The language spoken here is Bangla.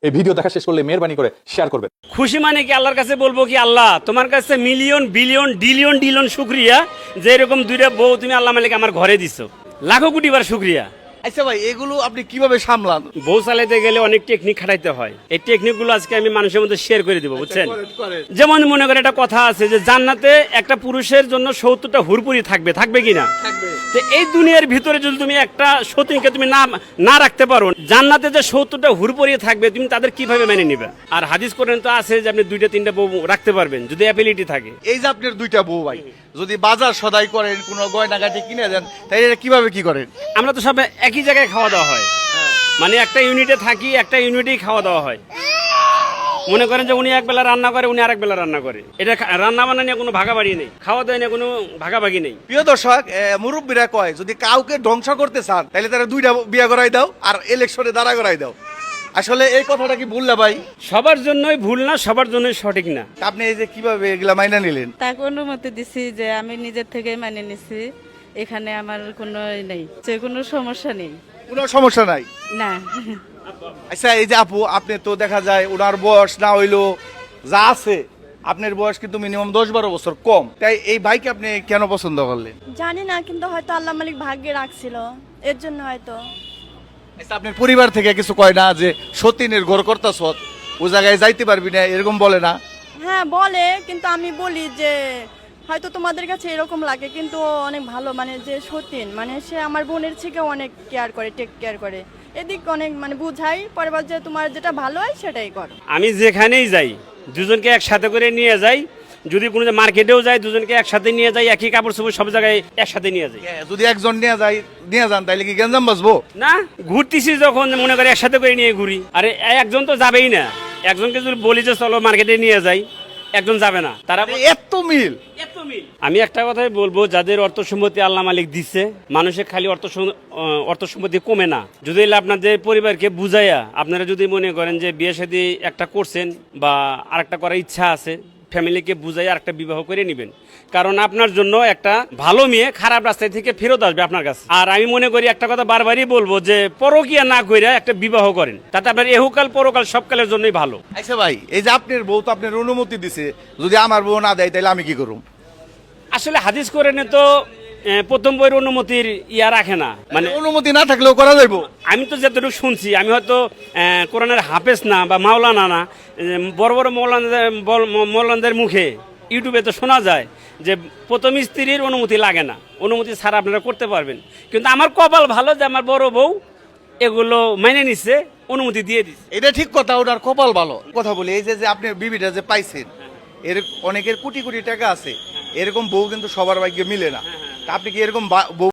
এই ভিডিও দেখা শেষ করলে মেহেরবানি করে শেয়ার করবেন। খুশি মানে কি আল্লাহর কাছে বলবো কি আল্লাহ তোমার কাছে মিলিয়ন বিলিয়ন ডিলিয়ন ডিলিয়ন শুক্রিয়া যে এরকম দুইটা বউ তুমি আল্লাহ মালিক আমার ঘরে দিছো, লাখো কোটি বার শুক্রিয়া। আচ্ছা ভাই, এগুলো আপনি কিভাবে সামলান? বউ চালাইতে গেলে অনেক টেকনিক খাটাইতে হয়। এই টেকনিক গুলো আজকে আমি মানুষের মধ্যে শেয়ার করে দিব, বুঝছেন? যেমন মনে করে একটা কথা আছে যে জান্নাতে একটা পুরুষের জন্য 70টা হুরপুরি থাকবে, থাকবে কিনা? তো এই দুনিয়ার ভিতরে যদি তুমি একটা সতীনকে তুমি না রাখতে পারো, জান্নাতে যে 70টা হুরপুরি থাকবে তুমি তাদের কিভাবে মেনে নিবে? আর হাদিস কোরআন তো আছে যে আপনি 2টা 3টা বউ রাখতে পারবেন যদি অ্যাবিলিটি থাকে। এই যে আপনার দুইটা বউ ভাই, যদি বাজার সদাই করেন, কোনো গয়নাগাটি কিনে দেন, তাই এটা কিভাবে কি করেন? আমরা তো সব একই জায়গায় খাওয়া দাওয়া হয়, মানে একটা ইউনিটে থাকি, একটা ইউনিটেই খাওয়া দাওয়া হয়। মনে করেন যে উনি এক বেলা রান্না করে, উনি আরেক বেলা রান্না করে। এটা রান্না বান্না নিয়ে কোনো ভাগাভাগি নেই, খাওয়া দাওয়া নিয়ে কোনো ভাগাভাগি নেই। প্রিয় দর্শক, মুরব্বীরা কয় যদি কাউকে ধ্বংস করতে চান তাহলে তারা দুইটা বিয়ে করাই দাও আর ইলেকশনে দাঁড়া করাই দাও। আসলে এই কথাটা কি ভুল না ভাই? সবার জন্যই ভুল না, সবার জন্যই সঠিক না। আপনি এই যে কিভাবে এগুলা মাইনা নিলেন? তাকে অনুমতি দিছি যে আমি নিজের থেকেই মানে নিছি, এখানে আমার কোনো নেই, যে কোনো সমস্যা নেই। কোনো সমস্যা নাই। না। আচ্ছা, এই যে আপু, আপনি তো দেখা যায় ওনার বয়স না হইলো যা আছে, আপনার বয়স কিন্তু মিনিমাম 10-12 বছর কম, তাই এই বাইক আপনি কেন পছন্দ করলেন? জানি না, কিন্তু হয়তো আল্লাহ মালিক ভাগ্যে রাখছিল, এর জন্য হয়তো। আচ্ছা, আপনার পরিবার থেকে কিছু কয় না যে সতীনের ঘর করতাছ, ও জায়গায় যাইতে পারবি না, এরকম বলে না? হ্যাঁ বলে, কিন্তু আমি বলি যে হয়তো তোমাদের কাছে এরকম লাগে, কিন্তু ও অনেক ভালো, মানে যে সতীন, মানে সে আমার বোনের থেকে অনেক কেয়ার করে, টেক কেয়ার করে, এদিক অনেক মানে বুঝাই, পরে বল যে তোমার যেটা ভালো হয় সেটাই করো। আমি যেখানেই যাই দুজনকে একসাথে করে নিয়ে যাই, যদি কোনো মার্কেটেও যাই দুজনকে একসাথে নিয়ে যাই, একই কাপড় চোপড় সব জায়গায় একসাথে নিয়ে যাই। যদি একজন নিয়ে যান তাইলে কি গেঞ্জাম বাজবো? না, ঘুরতেছি যখন মনে করে একসাথে করে নিয়ে ঘুরি। আরে একজন তো যাবেই না, একজনকে যদি বলি যে চলো মার্কেটে নিয়ে যাই, একজন যাবে না। তারা এত মিল। আমি একটা কথাই বলবো, যাদের অর্থ সম্পত্তি আল্লাহ মালিক দিচ্ছে, মানুষের খালি অর্থ সম্পত্তি কমে না। যদি আপনাদের পরিবারকে বুঝাইয়া আপনারা যদি মনে করেন যে বিয়ে শাদী একটা করছেন বা আরেকটা করার ইচ্ছা আছে, ফ্যামিলিকে বুঝাই আরেকটা বিবাহ করে নেবেন। কারণ আপনার জন্য একটা ভালো মেয়ে খারাপ রাস্তায় থেকে ফেরত আসবে আপনার কাছে। আর আমি মনে করি একটা কথা বারবারই বলবো যে পরকিয়া না কইরা একটা বিবাহ করেন, তাতে আপনার এহকাল পরকাল সবকালের জন্যই ভালো। আচ্ছা ভাই, এই যে আপনার বউ তো আপনার অনুমতি দিছে, যদি আমার বউ না দেয় তাহলে আমি কি করব? আসলে হাদিস করে তো প্রথম বইয়ের অনুমতির ইয়া রাখে না, মানে অনুমতি না থাকলেও করা যাইব। আমি তো যতটুকু শুনছি, আমি হয়তো কোরআনের হাফেজ না বা মাওলানা না, বড় বড় মৌলানাদের মুখে ইউটিউবে তো শোনা যায় যে প্রথম স্ত্রীর অনুমতি লাগে না, অনুমতি ছাড়া আপনারা করতে পারবেন। কিন্তু আমার কপাল ভালো যে আমার বড় বউ এগুলো মেনে নিচ্ছে, অনুমতি দিয়ে দিচ্ছে। এটা ঠিক কথা, ওটার কপাল ভালো। কথা বলি, এই যে আপনি বিবিটা যে পাইছেন, এর অনেকের কোটি কোটি টাকা আছে, এরকম বউ কিন্তু সবার ভাগ্যে মিলে না। তা আপনি কি এরকম বউ